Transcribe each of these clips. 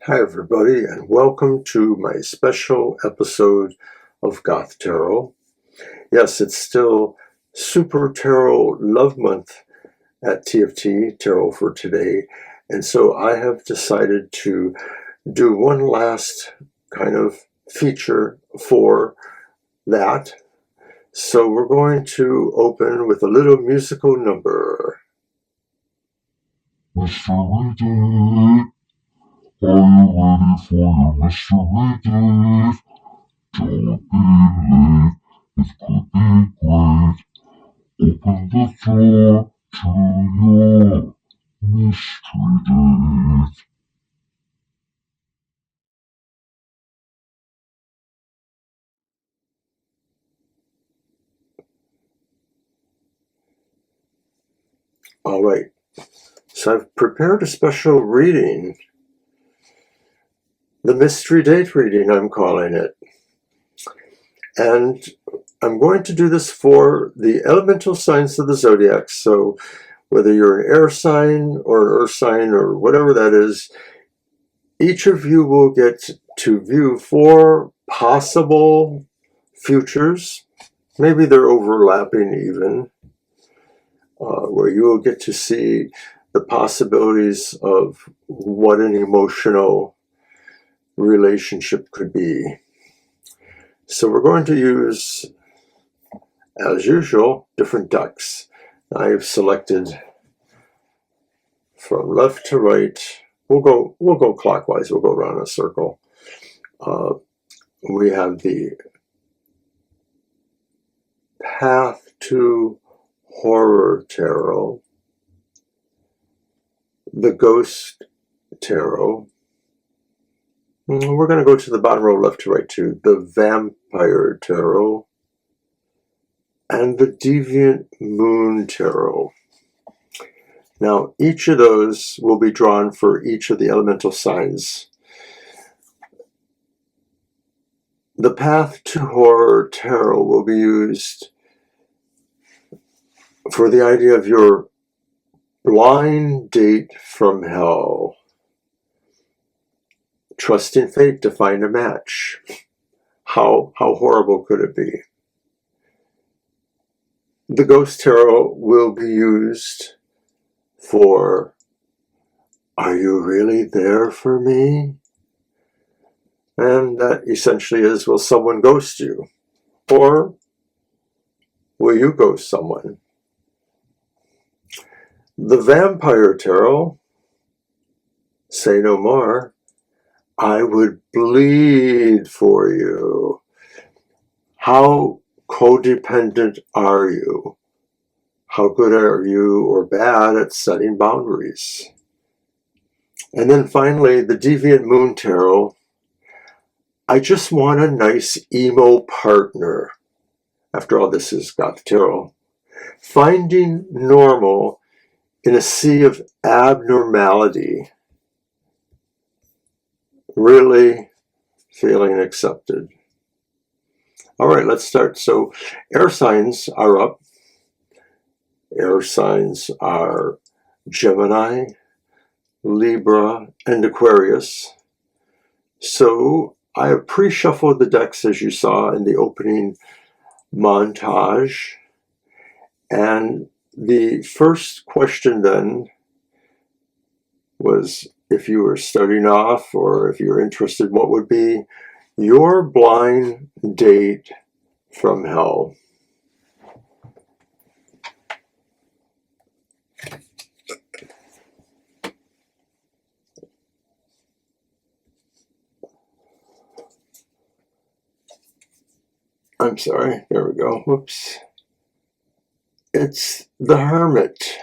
Hi everybody, and welcome to my special episode of Goth Tarot. Yes, it's still Super Tarot Love Month at TFT, Tarot for Today, and so I have decided to do one last kind of feature for that. So we're going to open with a little musical number. Mr. Magick, are you ready for your Mr. Magick? Don't be late, it could be great. Open the door to your mystery date. All right, so I've prepared a special reading, the mystery date reading I'm calling it. And I'm going to do this for the elemental signs of the zodiac. So whether you're an air sign or an earth sign or whatever that is, each of you will get to view 4 possible futures. Maybe they're overlapping even, where you will get to see the possibilities of what an emotional relationship could be. So we're going to use, as usual, different decks. I've selected from left to right. We'll go clockwise. We'll go around a circle. We have the Path to Horror Tarot, the Ghost Tarot. We're going to go to the bottom row left to right too. The Vampire Tarot and the Deviant Moon Tarot. Now, each of those will be drawn for each of the elemental signs. The Path to Horror Tarot will be used for the idea of your blind date from hell. Trusting fate to find a match. How horrible could it be? The Ghost Tarot will be used for, are you really there for me? And that essentially is, will someone ghost you? Or will you ghost someone? The Vampire Tarot, say no more, I would bleed for you. How codependent are you? How good are you or bad at setting boundaries? And then finally, the Deviant Moon Tarot, I just want a nice emo partner. After all, this is Goth Tarot. Finding normal in a sea of abnormality. Really feeling accepted. All right, let's start. So air signs are up. Air signs are Gemini, Libra, and Aquarius. So I have pre-shuffled the decks as you saw in the opening montage. And the first question then was, if you were starting off or if you're interested, what would be your blind date from hell? I'm sorry, there we go, whoops. It's the Hermit.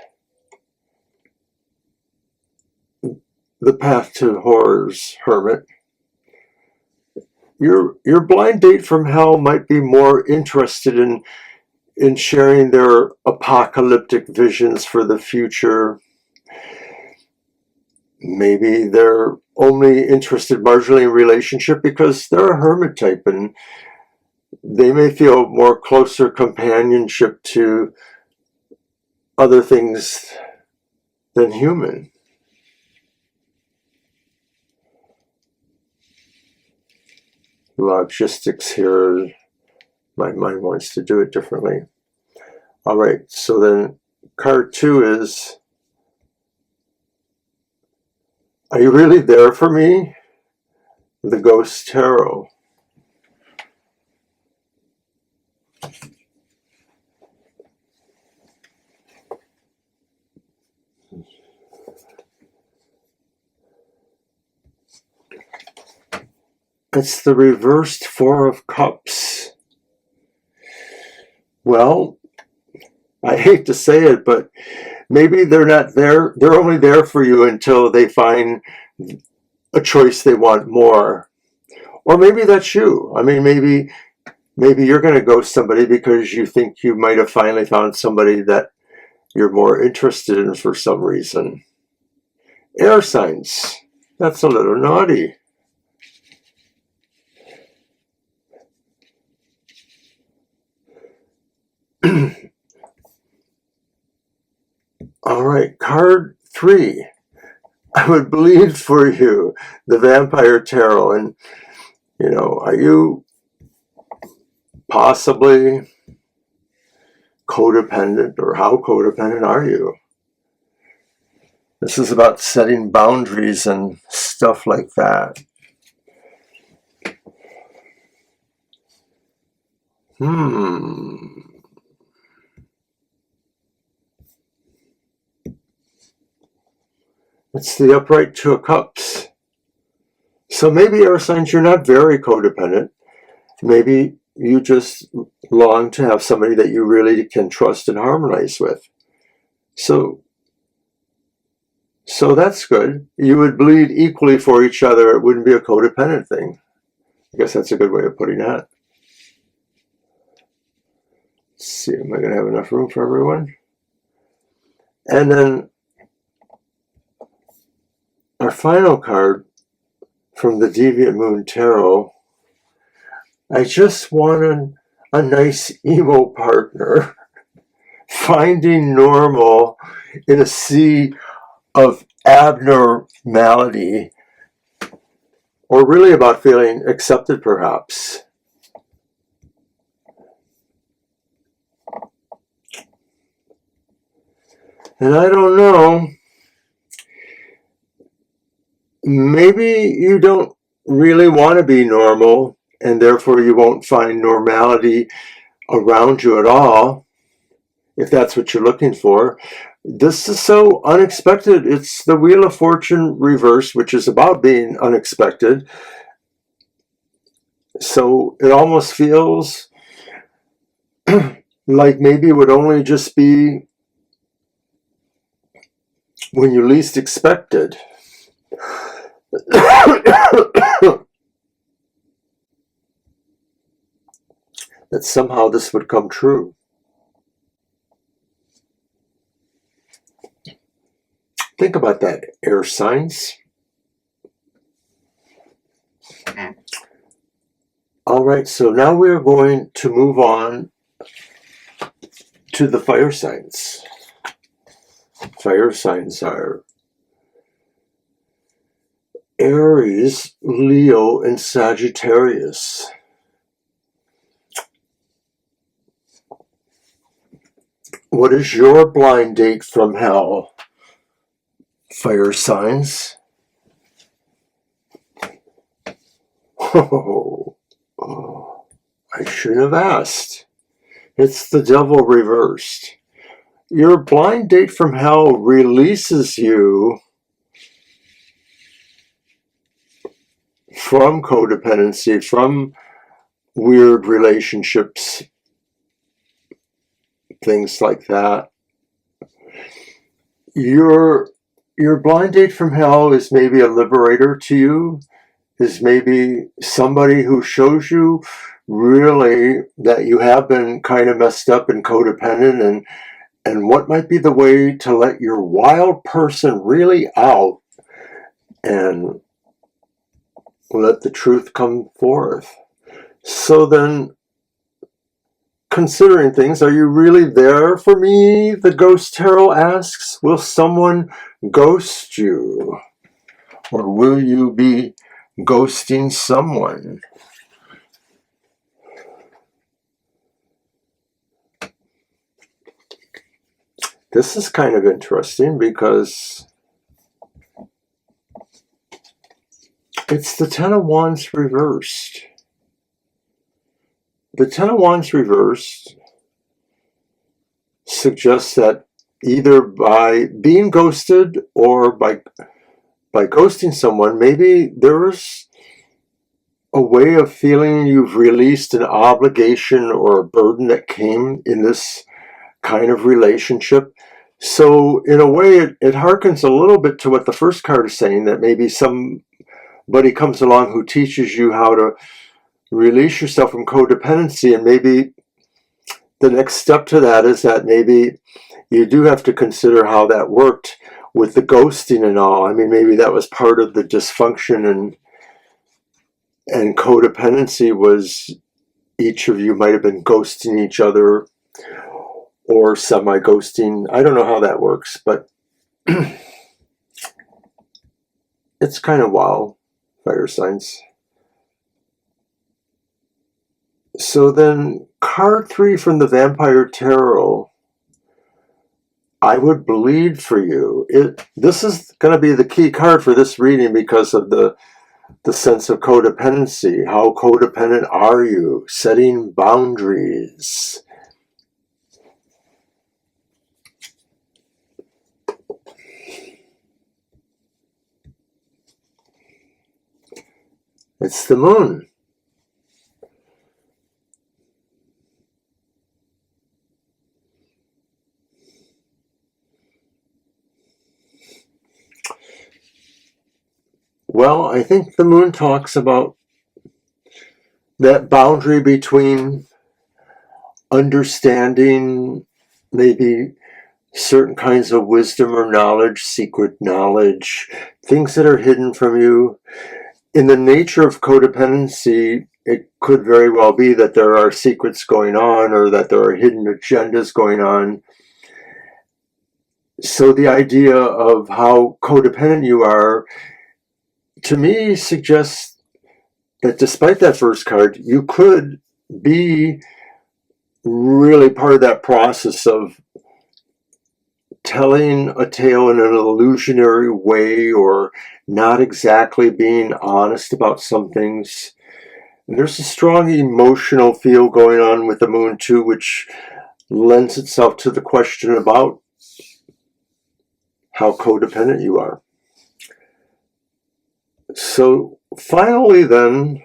The Path to Horror's Hermit. Your blind date from hell might be more interested in sharing their apocalyptic visions for the future. Maybe they're only interested marginally in relationship because they're a hermit type and they may feel more closer companionship to other things than human. logistics here. My mind wants to do it differently. All right, so then card 2 is, are you really there for me? The Ghost Tarot. It's the reversed Four of Cups. Well, I hate to say it, but maybe they're not there. They're only there for you until they find a choice they want more. Or maybe that's you. I mean, maybe you're going to ghost somebody because you think you might have finally found somebody that you're more interested in for some reason. Air signs. That's a little naughty. All right, card 3. I would bleed for you, the Vampire Tarot. And, you know, are you possibly codependent, or how codependent are you? This is about setting boundaries and stuff like that. It's the upright Two of Cups. So maybe air signs, you're not very codependent. Maybe you just long to have somebody that you really can trust and harmonize with. So that's good. You would bleed equally for each other. It wouldn't be a codependent thing. I guess that's a good way of putting that. Let's see, am I going to have enough room for everyone? And then our final card from the Deviant Moon Tarot. I just want a nice emo partner. Finding normal in a sea of abnormality, or really about feeling accepted, perhaps. And I don't know, maybe you don't really want to be normal, and therefore you won't find normality around you at all, if that's what you're looking for. This is so unexpected. It's the Wheel of Fortune reversed, which is about being unexpected. So it almost feels like maybe it would only just be when you least expected. That somehow this would come true. Think about that, air signs. All right, so now we're going to move on to the fire signs. Fire signs are Aries, Leo, and Sagittarius. What is your blind date from hell? Fire signs. Oh, I shouldn't have asked. It's the devil reversed. Your blind date from hell releases you from codependency, from weird relationships, things like that. Your blind date from hell is maybe a liberator to you, is maybe somebody who shows you really that you have been kind of messed up and codependent, and what might be the way to let your wild person really out and let the truth come forth. So then, considering things, are you really there for me? The Ghost Tarot asks. Will someone ghost you? Or will you be ghosting someone? this is kind of interesting because it's the Ten of Wands reversed. The Ten of Wands reversed suggests that either by being ghosted or by ghosting someone, maybe there's a way of feeling you've released an obligation or a burden that came in this kind of relationship. So in a way, it harkens a little bit to what the first card is saying, that maybe somebody comes along who teaches you how to release yourself from codependency, and maybe the next step to that is that maybe you do have to consider how that worked with the ghosting and all. I mean, maybe that was part of the dysfunction, and codependency was each of you might have been ghosting each other or semi-ghosting. I don't know how that works, but it's kind of wow, fire signs. So then card 3 from the Vampire Tarot, I would bleed for you. This is going to be the key card for this reading because of the sense of codependency. How codependent are you? Setting boundaries. It's the Moon. Well, I think the Moon talks about that boundary between understanding maybe certain kinds of wisdom or knowledge, secret knowledge, things that are hidden from you. In the nature of codependency, it could very well be that there are secrets going on or that there are hidden agendas going on. So the idea of how codependent you are, to me, suggests that despite that first card, you could be really part of that process of telling a tale in an illusionary way or not exactly being honest about some things. And there's a strong emotional feel going on with the Moon too, which lends itself to the question about how codependent you are. So finally then,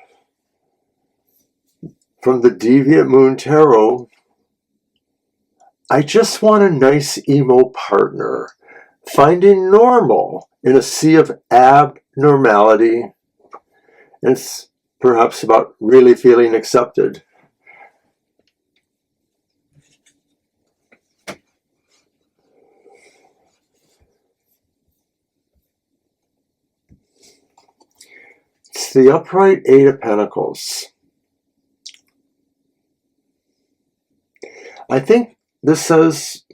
from the Deviant Moon Tarot, I just want a nice emo partner, finding normal in a sea of abnormality. It's perhaps about really feeling accepted. It's the upright Eight of Pentacles. I think this says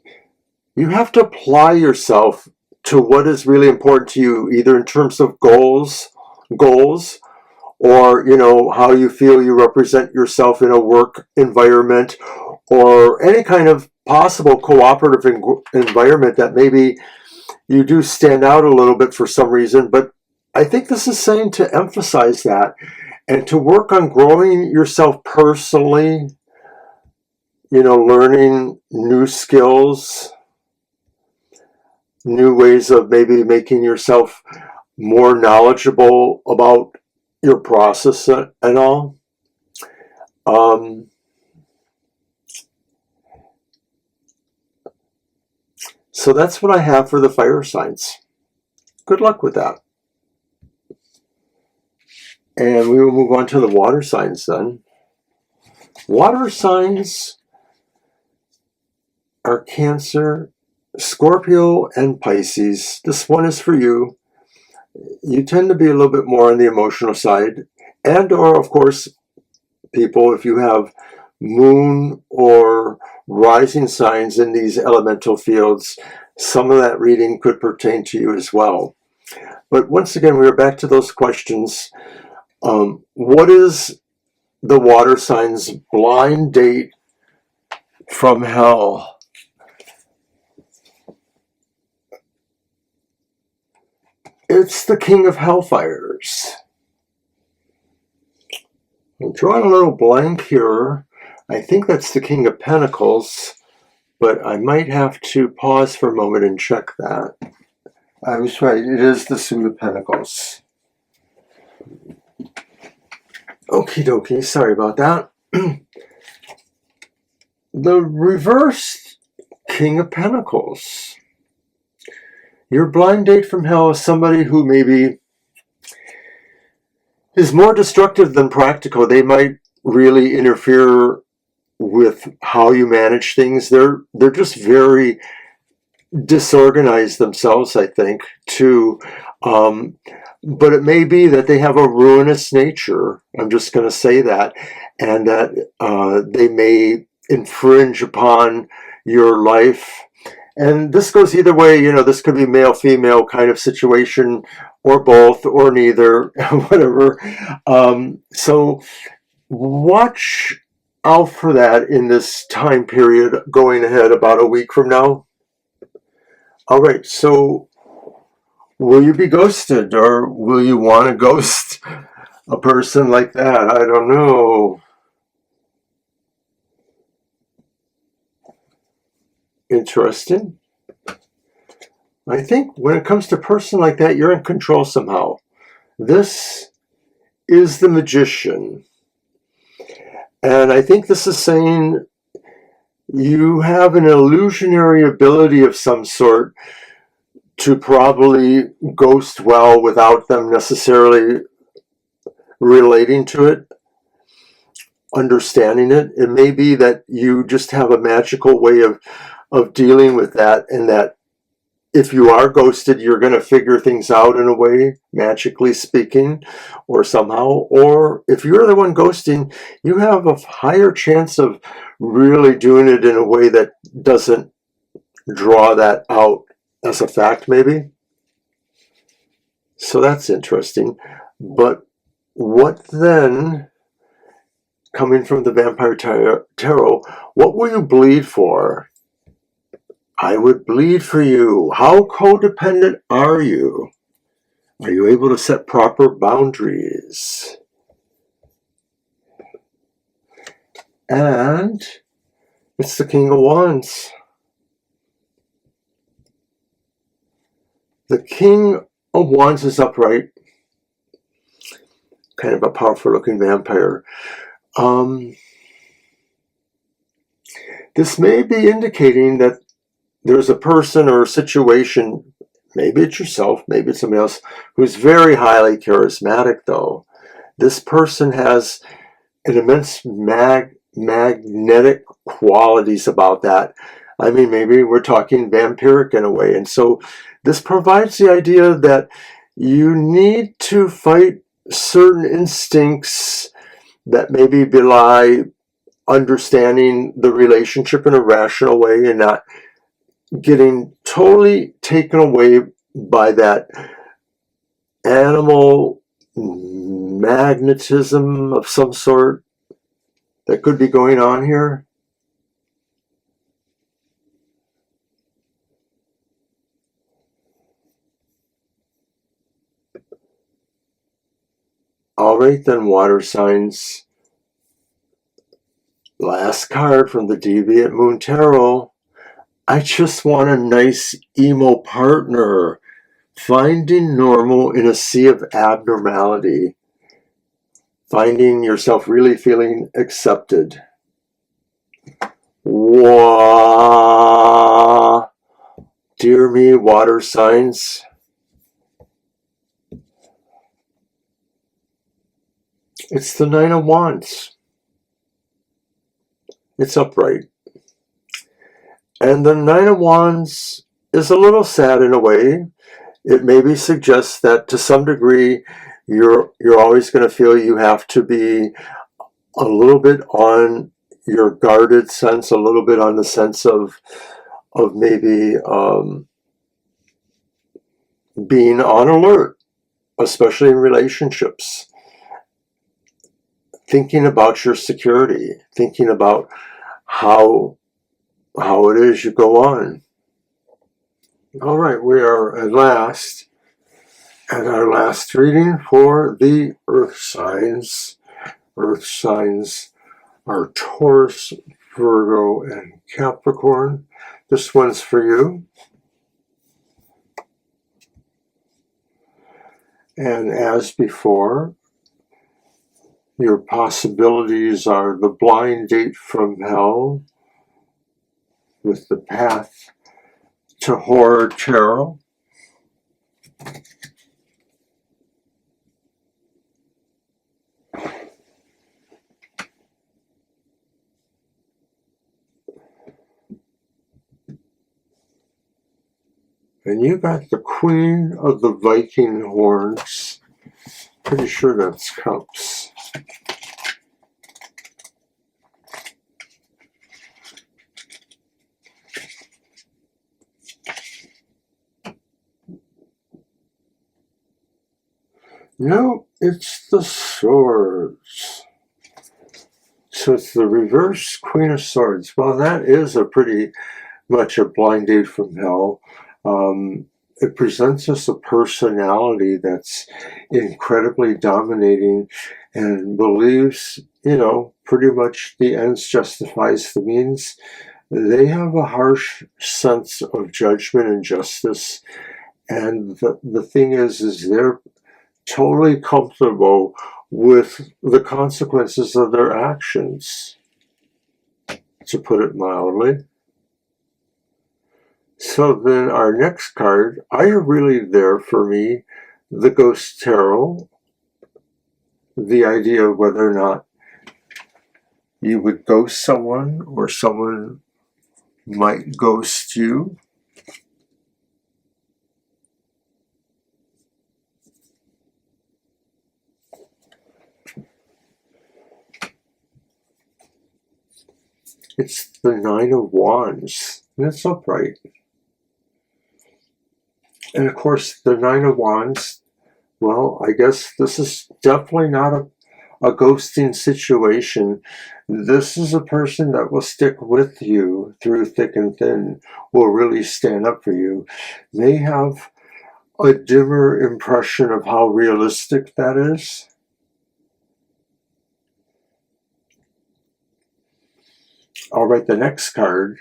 you have to apply yourself to what is really important to you, either in terms of goals, or how you feel you represent yourself in a work environment, or any kind of possible cooperative environment that maybe you do stand out a little bit for some reason. But I think this is saying to emphasize that and to work on growing yourself personally, learning new skills, new ways of maybe making yourself more knowledgeable about your process and all. So that's what I have for the fire signs. Good luck with that. And we will move on to the water signs then. Water signs are Cancer, Scorpio, and Pisces. This one is for you. You tend to be a little bit more on the emotional side, and or of course, people, if you have moon or rising signs in these elemental fields, some of that reading could pertain to you as well. But once again, we're back to those questions. What is the water signs' blind date from hell? it's the King of Hellfires. I'm drawing a little blank here. I think that's the King of Pentacles, but I might have to pause for a moment and check that. I was right, it is the Suit of Pentacles. Okie dokie, sorry about that. The reversed King of Pentacles. Your blind date from hell is somebody who maybe is more destructive than practical. They might really interfere with how you manage things. They're just very disorganized themselves, I think, too. But it may be that they have a ruinous nature. I'm just going to say that. And that they may infringe upon your life. And this goes either way. You know, this could be male-female kind of situation, or both, or neither, whatever. So watch out for that in this time period going ahead about a week from now. All right, so will you be ghosted, or will you want to ghost a person like that? I don't know. Interesting. I think when it comes to a person like that, you're in control somehow. This is the Magician. And I think this is saying you have an illusionary ability of some sort to probably ghost well without them necessarily relating to it, understanding it. It may be that you just have a magical way of dealing with that, and that if you are ghosted, you're going to figure things out in a way, magically speaking, or somehow. Or if you're the one ghosting, you have a higher chance of really doing it in a way that doesn't draw that out as a fact, maybe. So that's interesting. But what then, coming from the Vampire Tarot, what will you bleed for? I would bleed for you. How codependent are you? Are you able to set proper boundaries? And it's the King of Wands. The King of Wands is upright. Kind of a powerful looking vampire. This may be indicating that there's a person or a situation, maybe it's yourself, maybe it's somebody else, who's very highly charismatic, though. This person has an immense magnetic qualities about that. I mean, maybe we're talking vampiric in a way. And so this provides the idea that you need to fight certain instincts that maybe belie understanding the relationship in a rational way and not getting totally taken away by that animal magnetism of some sort that could be going on here. All right then, water signs. Last card from the Deviant Moon Tarot. I just want a nice emo partner. Finding normal in a sea of abnormality. Finding yourself really feeling accepted. Wah! Dear me, water signs. It's the Nine of Wands. It's upright. And the Nine of Wands is a little sad in a way. It maybe suggests that to some degree you're always going to feel you have to be a little bit on your guarded sense, a little bit on the sense of maybe being on alert, especially in relationships. Thinking about your security, thinking about how it is you go on. All right, we are at last And our last reading for the earth signs. Earth signs are Taurus, Virgo, and Capricorn. This one's for you. And as before, your possibilities are the blind date from hell with the path to horror tarot. And you got the Queen of the Viking Horns. Pretty sure that's cups. No, it's the swords. So it's the reverse Queen of Swords. Well, that is a pretty much a blind date from hell. It presents us a personality that's incredibly dominating and believes, pretty much the ends justifies the means. They have a harsh sense of judgment and justice. And the thing is they're totally comfortable with the consequences of their actions, to put it mildly. So then our next card, are you really there for me? The Ghost Tarot. The idea of whether or not you would ghost someone or someone might ghost you. It's the Nine of Wands, and it's upright. And of course, the Nine of Wands, well, I guess this is definitely not a ghosting situation. This is a person that will stick with you through thick and thin, will really stand up for you. They have a dimmer impression of how realistic that is. All right, the next card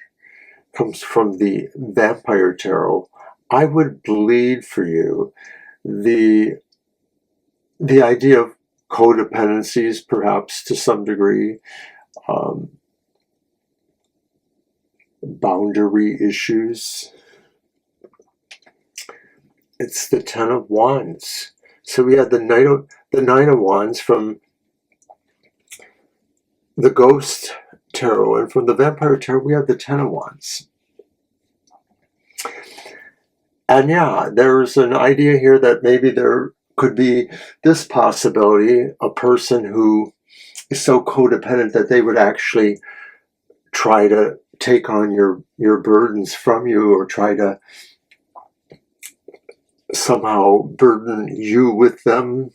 comes from the Vampire Tarot. I would bleed for you. The idea of codependencies, perhaps to some degree, boundary issues. It's the Ten of Wands. So we had the Nine of Wands from the Ghost Tarot, and from the Vampire Tarot we have the Ten of Wands. And yeah, there's an idea here that maybe there could be this possibility, a person who is so codependent that they would actually try to take on your burdens from you, or try to somehow burden you with them.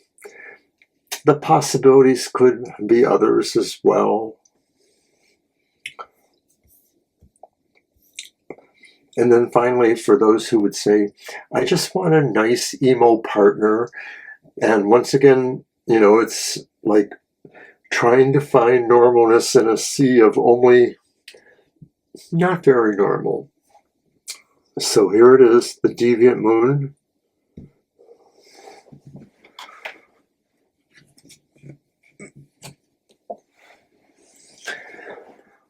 The possibilities could be others as well. And then finally, for those who would say, I just want a nice emo partner. And once again, it's like trying to find normalness in a sea of only not very normal. So here it is, the Deviant Moon.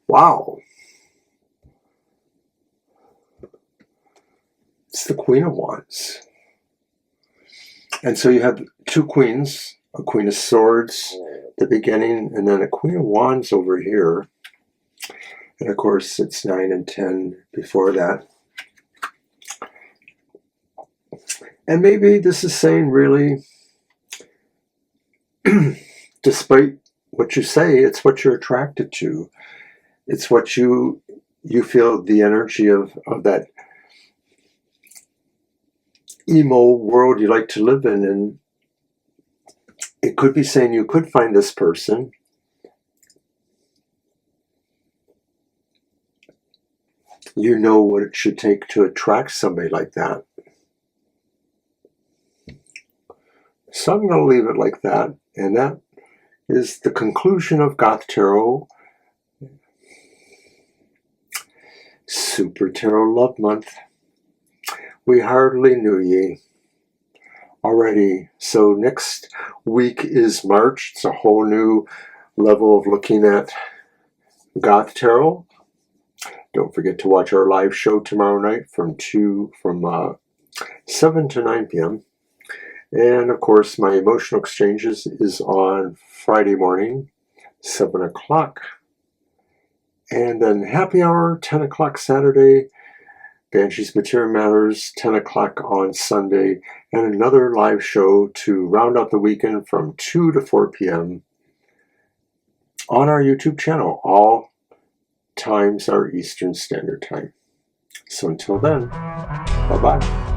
Wow. It's the Queen of Wands. And so you have two queens, a Queen of Swords at the beginning, and then a Queen of Wands over here. And of course, it's 9 and 10 before that. And maybe this is saying, really, despite what you say, it's what you're attracted to. It's what you feel the energy of that emo world you like to live in. And it could be saying you could find this person. You know what it should take to attract somebody like that. So I'm going to leave it like that, and that is the conclusion of Goth Tarot Super Tarot Love Month. We hardly knew ye already. So next week is March. It's a whole new level of looking at Goth Tarot. Don't forget to watch our live show tomorrow night from 7 to 9 p.m. And of course, my emotional exchanges is on Friday morning, 7 o'clock. And then happy hour, 10 o'clock Saturday. Banshees Material Matters, 10 o'clock on Sunday. And another live show to round out the weekend from 2 to 4 p.m. on our YouTube channel. All times are Eastern Standard Time. So until then, bye-bye.